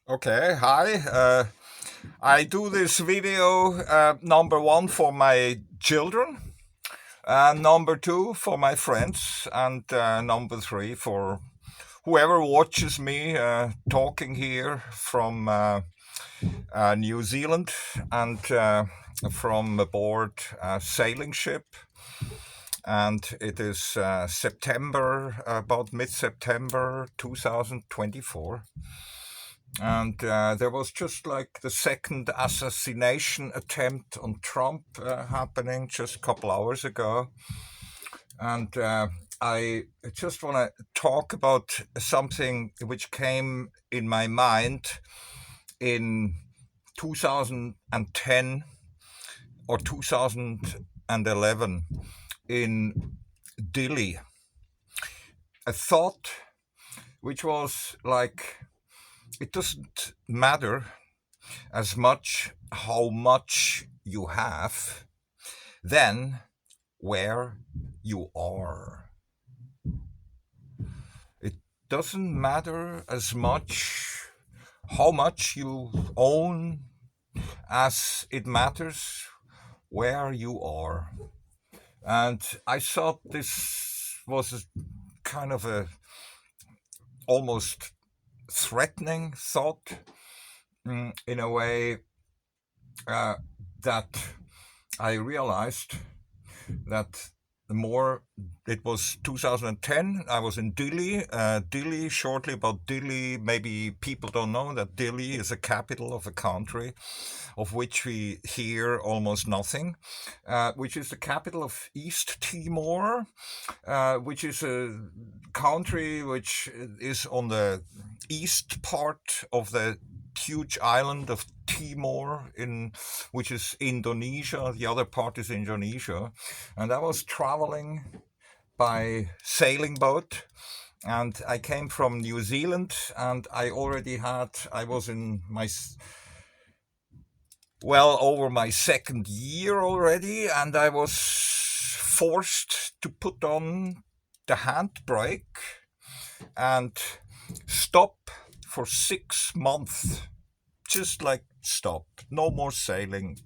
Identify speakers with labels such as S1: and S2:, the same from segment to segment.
S1: Okay, hi. I do this video number one for my children, number two for my friends, and number three for whoever watches me talking here from New Zealand and from aboard a sailing ship. And it is September, about mid September 2024. And there was just like the second assassination attempt on Trump happening just a couple hours ago. And I just want to talk about something which came in my mind in 2010 or 2011 in Dili. A thought which was like, it doesn't matter as much how much you have than where you are. It doesn't matter as much how much you own as it matters where you are. And I thought this was kind of a almost threatening thought, in a way uh, that I realized that the more it was 2010, I was in Dili. Dili, shortly about Dili, maybe people don't know that Dili is a capital of a country of which we hear almost nothing, which is the capital of East Timor, which is a country which is on the east part of the huge island of Timor, which is Indonesia. The other part is Indonesia. And I was traveling by sailing boat, and I came from New Zealand, and I was in my over my second year already, and I was forced to put on the handbrake and stop for 6 months. Just like stop, no more sailing.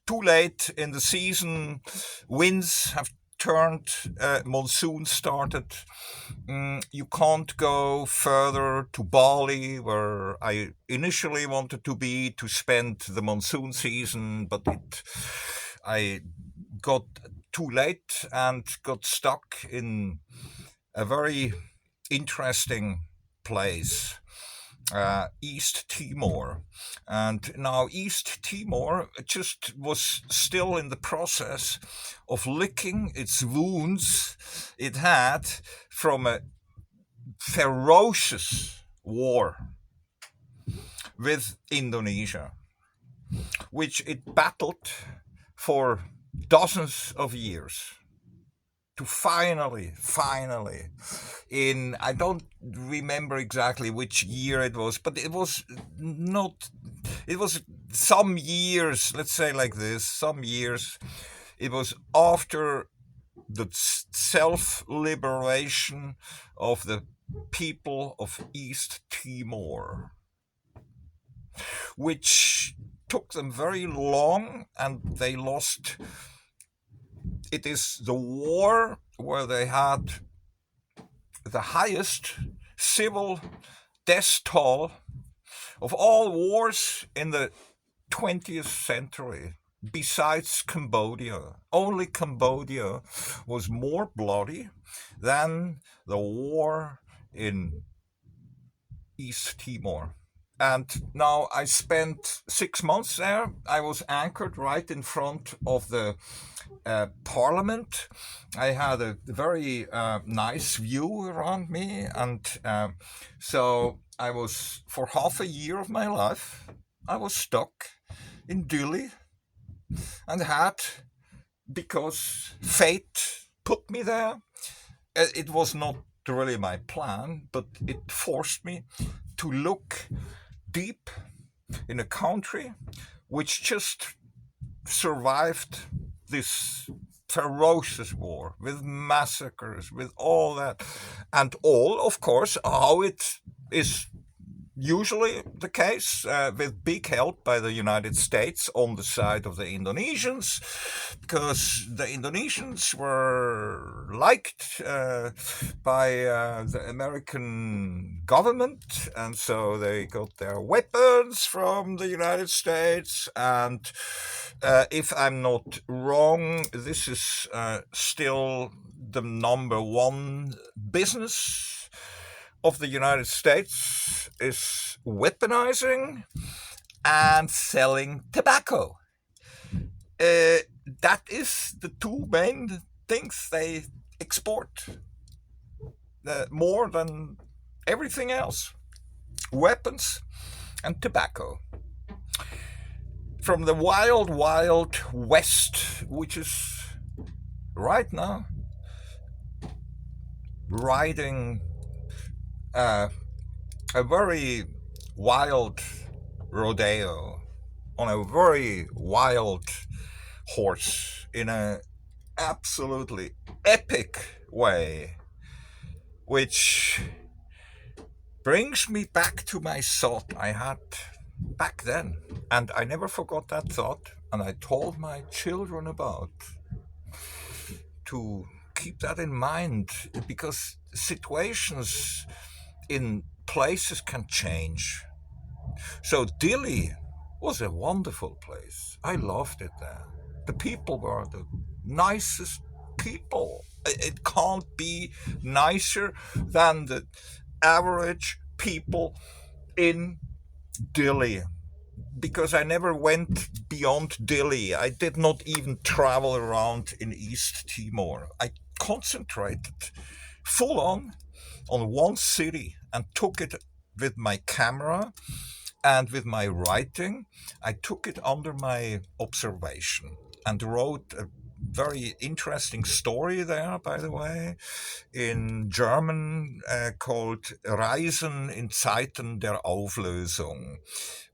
S1: Too late in the season, winds have turned, monsoon started. You can't go further to Bali, where I initially wanted to be to spend the monsoon season, but I got too late and got stuck in a very interesting place, East Timor. And now East Timor just was still in the process of licking its wounds it had from a ferocious war with Indonesia, which it battled for dozens of years to finally, I don't remember exactly which year it was, but it was not, it was some years, let's say like this, some years, it was after the self-liberation of the people of East Timor, which took them very long, and they lost. It is the war where they had the highest civil death toll of all wars in the 20th century, besides Cambodia. Only Cambodia was more bloody than the war in East Timor. And now I spent 6 months there. I was anchored right in front of the parliament. I had a very nice view around me. And so I was, for half a year of my life, I was stuck in Dili, and had, because fate put me there. It was not really my plan, but it forced me to look deep in a country which just survived this ferocious war with massacres, with all that, and all, of course, how it is usually the case, with big help by the United States on the side of the Indonesians, because the Indonesians were liked by the American government, and so they got their weapons from the United States. And if I'm not wrong, this is still the number one business of the United States, is weaponizing and selling tobacco. That is the two main things they export, more than everything else: weapons and tobacco. From the wild, wild West, which is right now riding a very wild rodeo on a very wild horse in an absolutely epic way, which brings me back to my thought I had back then. And I never forgot that thought, and I told my children about to keep that in mind, because situations in places can change. So Dili was a wonderful place. I loved it there. The people were the nicest people. It can't be nicer than the average people in Dili, because I never went beyond Dili. I did not even travel around in East Timor. I concentrated full on one city and took it with my camera and with my writing. I took it under my observation and wrote a very interesting story there, by the way, in German, called Reisen in Zeiten der Auflösung,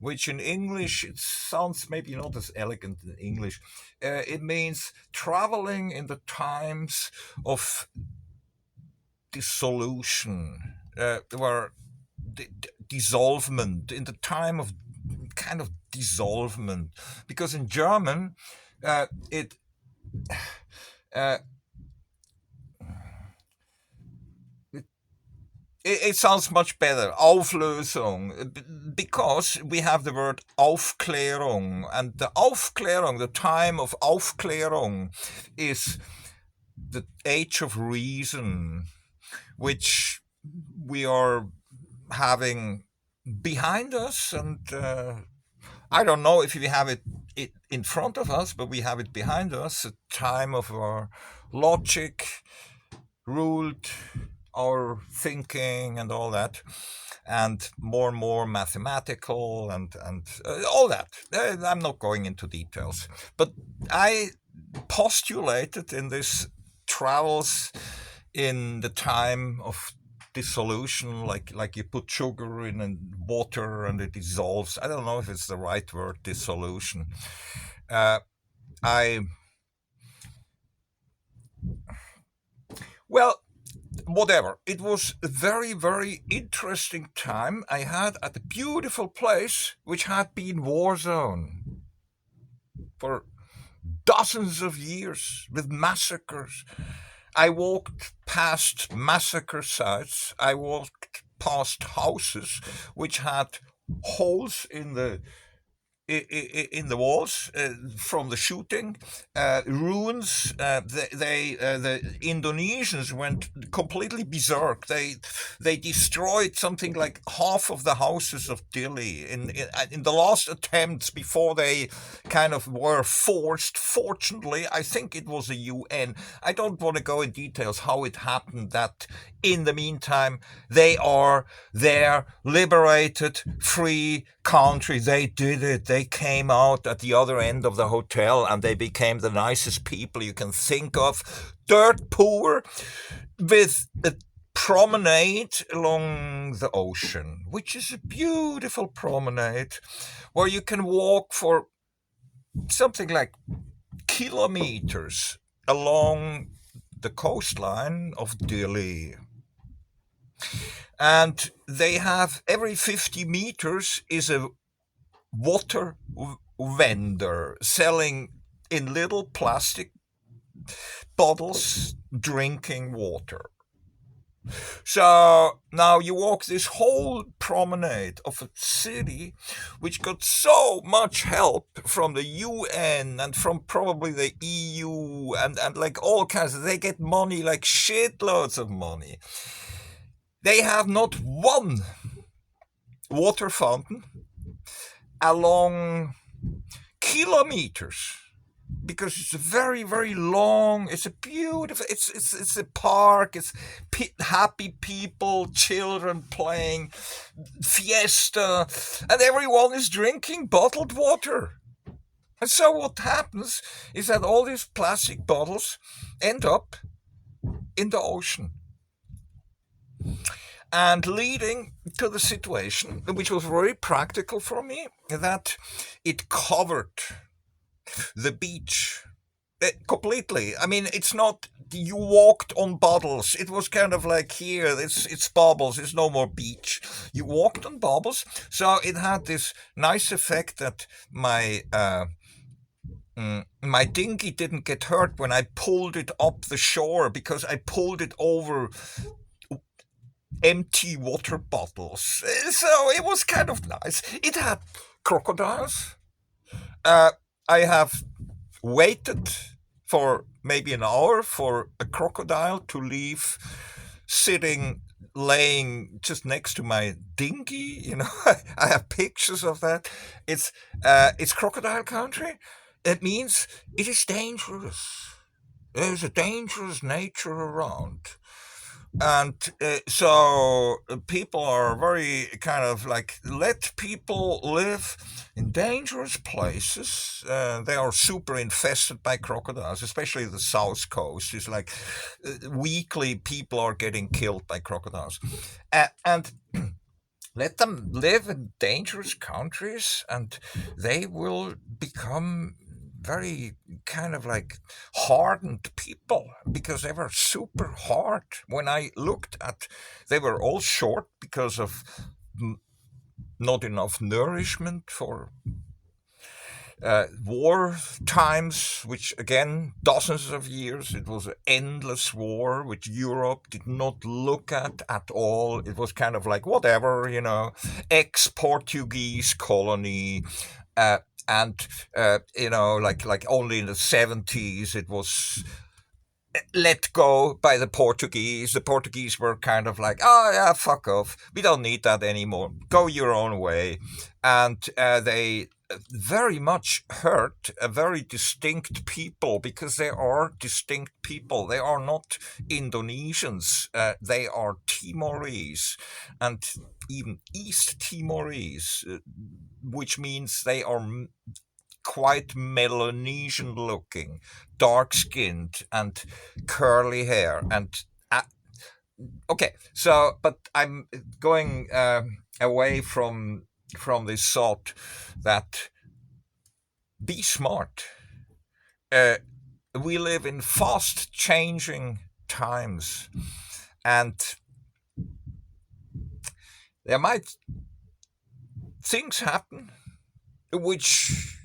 S1: which in English, it sounds maybe not as elegant in English. It means traveling in the times of dissolution, where dissolvement, in the time of kind of dissolvement, because in German it sounds much better, Auflösung, because we have the word Aufklärung, and the Aufklärung, the time of Aufklärung, is the age of reason, which we are having behind us. And I don't know if we have it in front of us, but we have it behind us, a time of our logic ruled our thinking and all that, and more mathematical and all that. I'm not going into details, but I postulated in this travels in the time of dissolution, like you put sugar in water and it dissolves. I don't know if it's the right word, dissolution. Well, whatever. It was a very, very interesting time I had at a beautiful place which had been war zone for dozens of years with massacres. I walked past massacre sites. I walked past houses which had holes in the walls from the shooting, ruins. The Indonesians went completely berserk. They destroyed something like half of the houses of Dili in the last attempts before they kind of were forced. Fortunately, I think it was the UN. I don't want to go in details how it happened that in the meantime they are their liberated, free country. They did it. They came out at the other end of the hotel and they became the nicest people you can think of. Dirt poor, with a promenade along the ocean, which is a beautiful promenade where you can walk for something like kilometers along the coastline of Dili. And they have every 50 meters is a water vendor selling in little plastic bottles drinking water. So now you walk this whole promenade of a city which got so much help from the UN and from probably the EU and like all kinds of, they get money, like shitloads of money. They have not one water fountain along kilometers because it's a very, very long, it's a beautiful, it's a park, it's happy people, children playing, fiesta, and everyone is drinking bottled water. And so what happens is that all these plastic bottles end up in the ocean. And leading to the situation, which was very practical for me, that it covered the beach completely. I mean, it's not you walked on bottles. It was kind of like here, it's bubbles. It's no more beach. You walked on bubbles, so it had this nice effect that my dinghy didn't get hurt when I pulled it up the shore because I pulled it over empty water bottles. So it was kind of nice. It had crocodiles. I have waited for maybe an hour for a crocodile to leave, laying just next to my dinghy. You know, I have pictures of that. It's crocodile country. It means it is dangerous. There's a dangerous nature around. And so people are very kind of like, let people live in dangerous places. They are super infested by crocodiles, especially the south coast. It's like weekly people are getting killed by crocodiles. And let them live in dangerous countries and they will become very kind of like hardened people because they were super hard. When I looked at, they were all short because of not enough nourishment for war times, which again, dozens of years, it was an endless war, which Europe did not look at all. It was kind of like whatever, you know, ex-Portuguese colony, and you know, like only in the 70s it was let go by the Portuguese. The Portuguese were kind of like, oh yeah, fuck off, we don't need that anymore, go your own way. And they very much hurt a very distinct people because they are distinct people. They are not Indonesians, they are Timorese and even East Timorese, which means they are quite Melanesian looking, dark skinned and curly hair. And okay, so but I'm going away from this thought that be smart. We live in fast changing times, and there might things happen which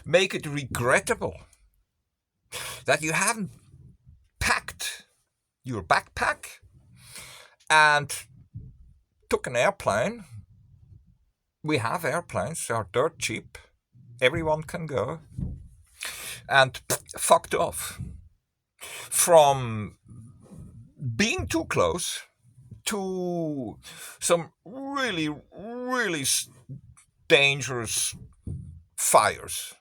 S1: make it regrettable that you haven't packed your backpack and took an airplane. We have airplanes, they are dirt cheap, everyone can go, and fucked off from being too close to some really, really dangerous fires,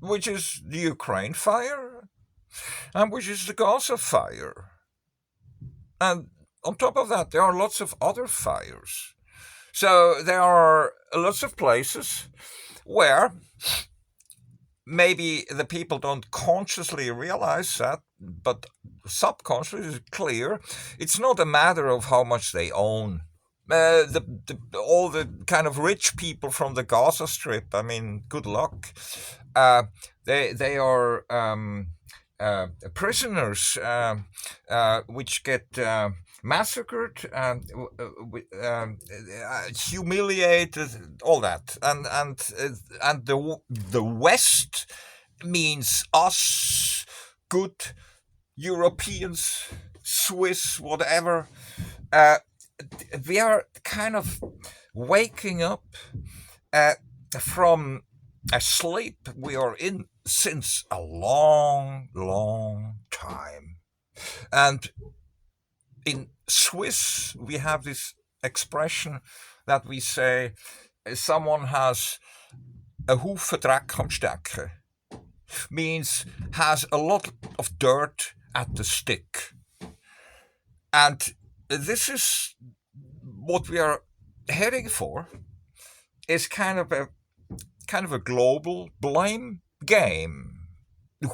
S1: which is the Ukraine fire and which is the Gaza fire. And on top of that, there are lots of other fires. So there are lots of places where maybe the people don't consciously realize that, but subconsciously it's clear. It's not a matter of how much they own. All the kind of rich people from the Gaza Strip, I mean, good luck. They are prisoners which get massacred, humiliated, all that, and the West means us, good Europeans, Swiss, whatever. We are kind of waking up from a sleep we are in since a long, long time. And in Swiss, we have this expression that we say someone has a Haufen Dreck am Stecken, means has a lot of dirt at the stick. And this is what we are heading for, is kind of a global blame game.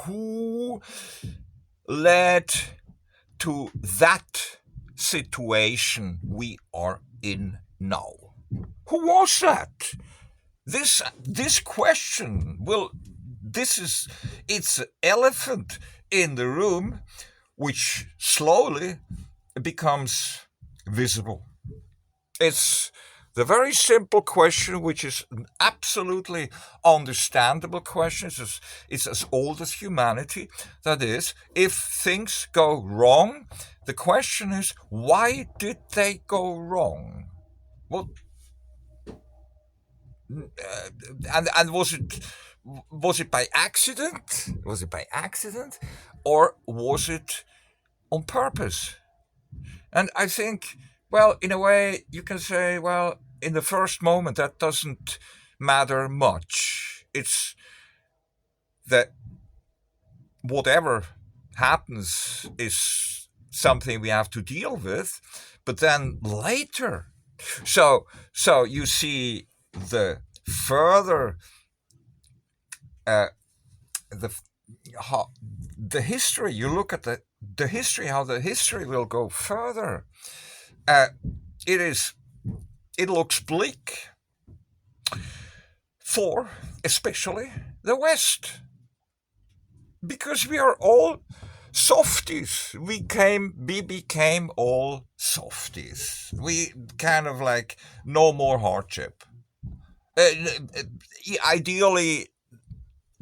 S1: Who led to that situation we are in now? Who was that? This question it's an elephant in the room which slowly becomes visible. It's the very simple question, which is an absolutely understandable question. It's as old as humanity. That is, if things go wrong, the question is, why did they go wrong? Well, and was it by accident? Was it by accident, or was it on purpose? And I think, well, in a way, you can say, well, in the first moment, that doesn't matter much. It's that whatever happens is something we have to deal with, but then later. So you see the further the history. You look at the history, how the history will go further. It looks bleak for especially the West, because we are all softies. We became all softies. We kind of like no more hardship. Ideally,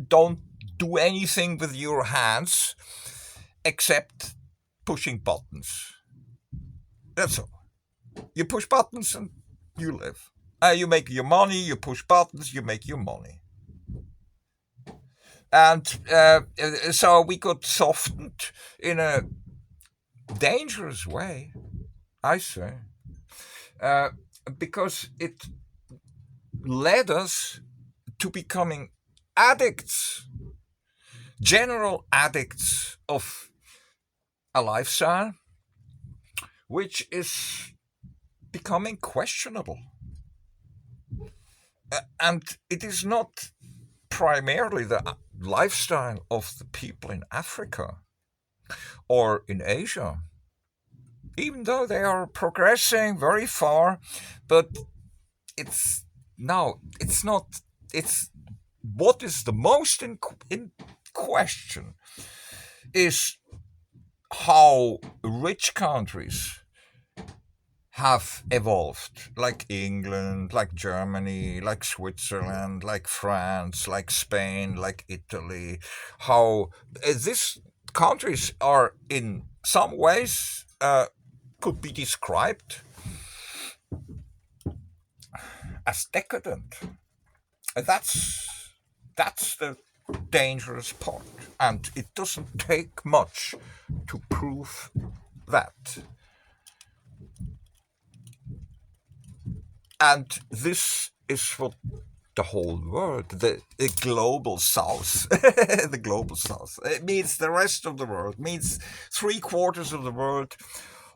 S1: don't do anything with your hands except pushing buttons. That's all. You push buttons and you live. You make your money, you push buttons, you make your money. And so we got softened in a dangerous way, I say, because it led us to becoming addicts, general addicts of a lifestyle which is becoming questionable. And it is not primarily the lifestyle of the people in Africa or in Asia, even though they are progressing very far, but it's not. It's what is the most in question is how rich countries have evolved, like England, like Germany, like Switzerland, like France, like Spain, like Italy, how these countries are in some ways could be described as decadent. That's the dangerous part, and it doesn't take much to prove that. And this is what the whole world, the global south, the global south, it means the rest of the world, means 3/4 of the world,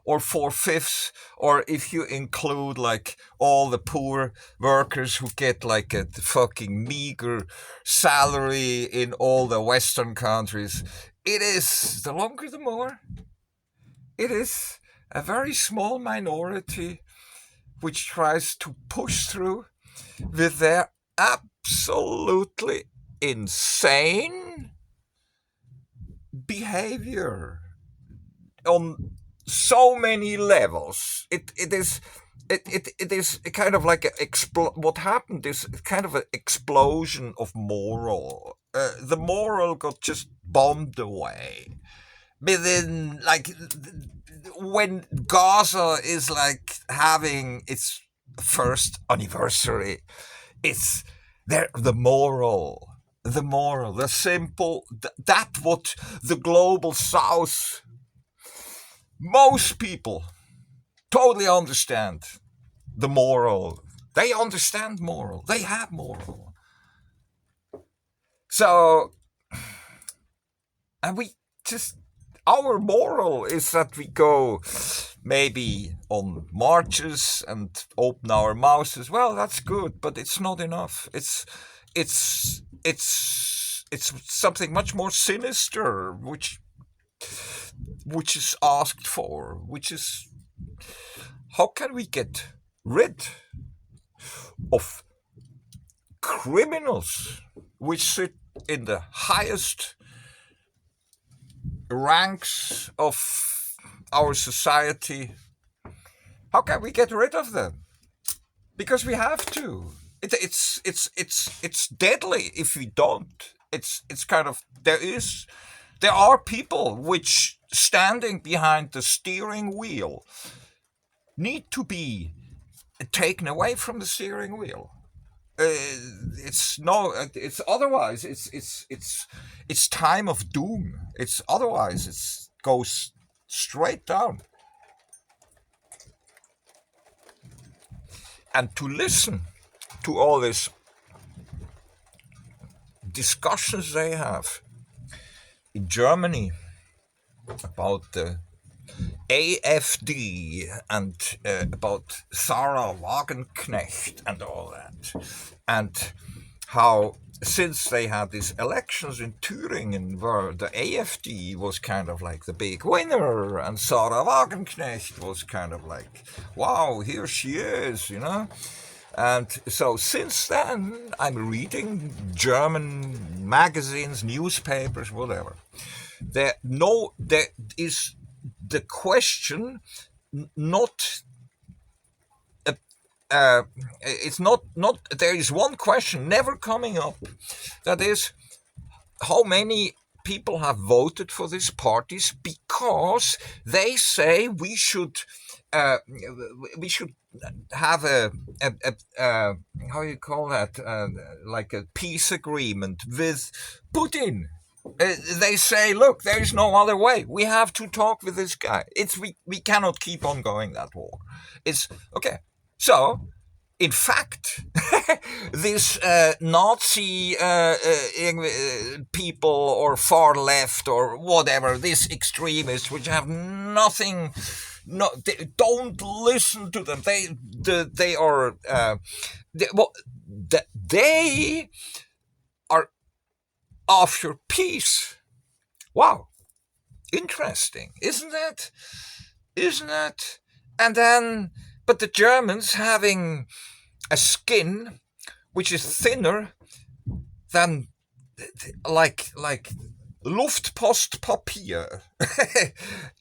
S1: or 4/5, or if you include like all the poor workers who get like a fucking meager salary in all the Western countries, it is, the longer the more, it is a very small minority which tries to push through with their absolutely insane behavior on so many levels. It is kind of like what happened is kind of an explosion of moral. The moral got just bombed away within, like, when Gaza is like having its first anniversary. It's there, the moral, the simple, that what the global South, most people totally understand the moral. They understand moral. They have moral. So, and we just, our moral is that we go maybe on marches and open our mouths as well. That's good, but it's not enough. It's something much more sinister, which is asked for, which is, how can we get rid of criminals which sit in the highest ranks of our society? How can we get rid of them? Because we have to. It's deadly if we don't. It's kind of, there are people which standing behind the steering wheel need to be taken away from the steering wheel. It's otherwise it's time of doom. It's otherwise it goes straight down. And to listen to all these discussions they have in Germany about the AfD and about Sarah Wagenknecht and all that, and how since they had these elections in Thüringen where the AfD was kind of like the big winner and Sarah Wagenknecht was kind of like, wow, here she is, you know. And so since then I'm reading German magazines, newspapers, whatever. There is the question not it's not there is one question never coming up, that is, how many people have voted for these parties because they say we should have a how you call that, like a peace agreement with Putin. They say, look, there is no other way. We have to talk with this guy. We cannot keep on going that war. It's okay. So, in fact, this Nazi people or far left or whatever, these extremists which have nothing, don't listen to them. They are they are after peace. Wow, interesting, isn't that? And then, but the Germans having a skin which is thinner than like Luftpostpapier,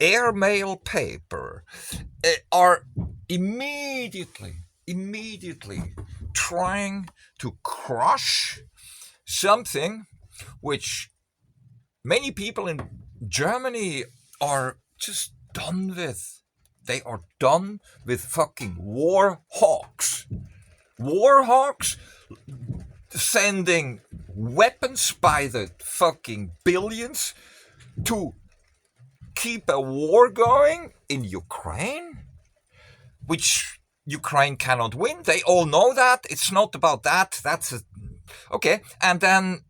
S1: airmail paper, are immediately trying to crush something which many people in Germany are just done with. They are done with fucking war hawks. War hawks sending weapons by the fucking billions to keep a war going in Ukraine, which Ukraine cannot win. They all know that. It's not about that. Okay. And then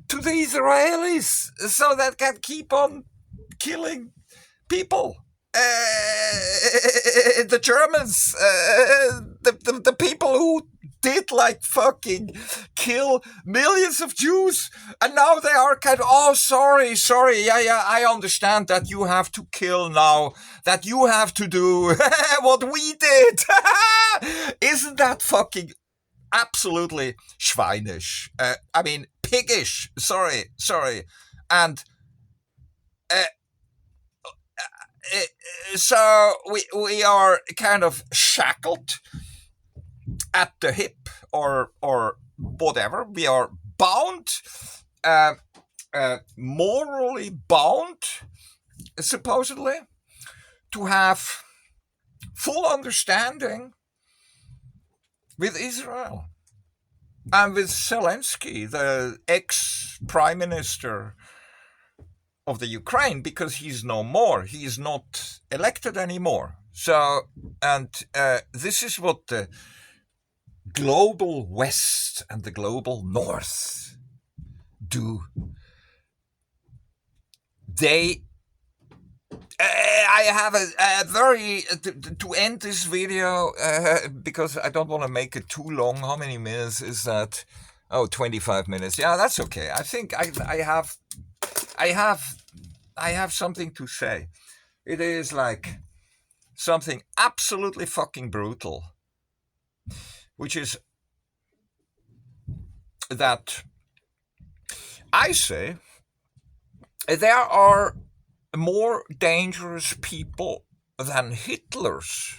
S1: to the Israelis, so that can keep on killing people. The Germans, the people who did like fucking kill millions of Jews, and now they are kind of, oh, sorry, yeah, I understand that you have to kill now, that you have to do what we did. Isn't that fucking absolutely schweinisch? I mean, piggish, sorry. And uh, so we are kind of shackled at the hip, or whatever. We are bound, uh, morally bound, supposedly, to have full understanding with Israel and with Zelensky, the ex-prime minister of the Ukraine, because he's no more. He is not elected anymore. So, and this is what the global West and the global North do. They I have a very to end this video, because I don't want to make it too long. How many minutes is that? Oh, 25 minutes. Yeah, that's okay. I think I have something to say. It is like something absolutely fucking brutal, which is that I say there are more dangerous people than Hitler's.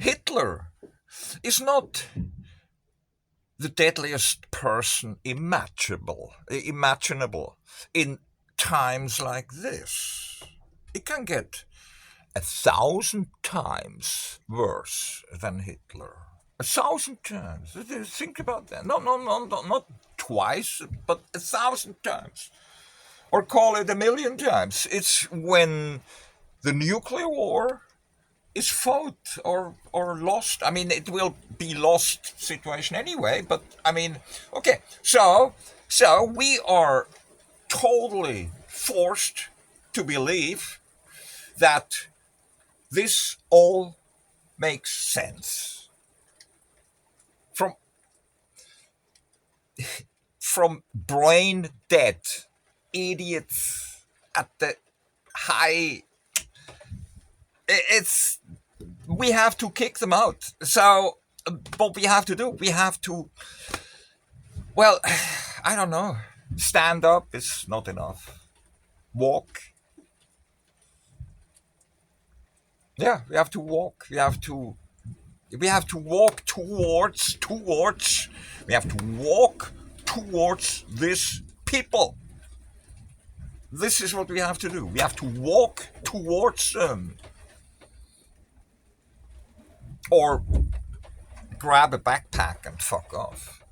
S1: Hitler is not the deadliest person imaginable in times like this. It can get 1,000 times worse than Hitler. 1,000 times. Think about that. No, not twice, but 1,000 times. Or call it 1,000,000 times. It's when the nuclear war is fought or lost. I mean, it will be lost situation anyway, but I mean, okay. So we are totally forced to believe that this all makes sense. From brain dead idiots at the high, we have to kick them out. So what we have to do, we have to, well, I don't know, stand up is not enough. Walk. Yeah, we have to walk. We have to walk towards we have to walk towards this people. This is what we have to do. We have to walk towards them. Or grab a backpack and fuck off.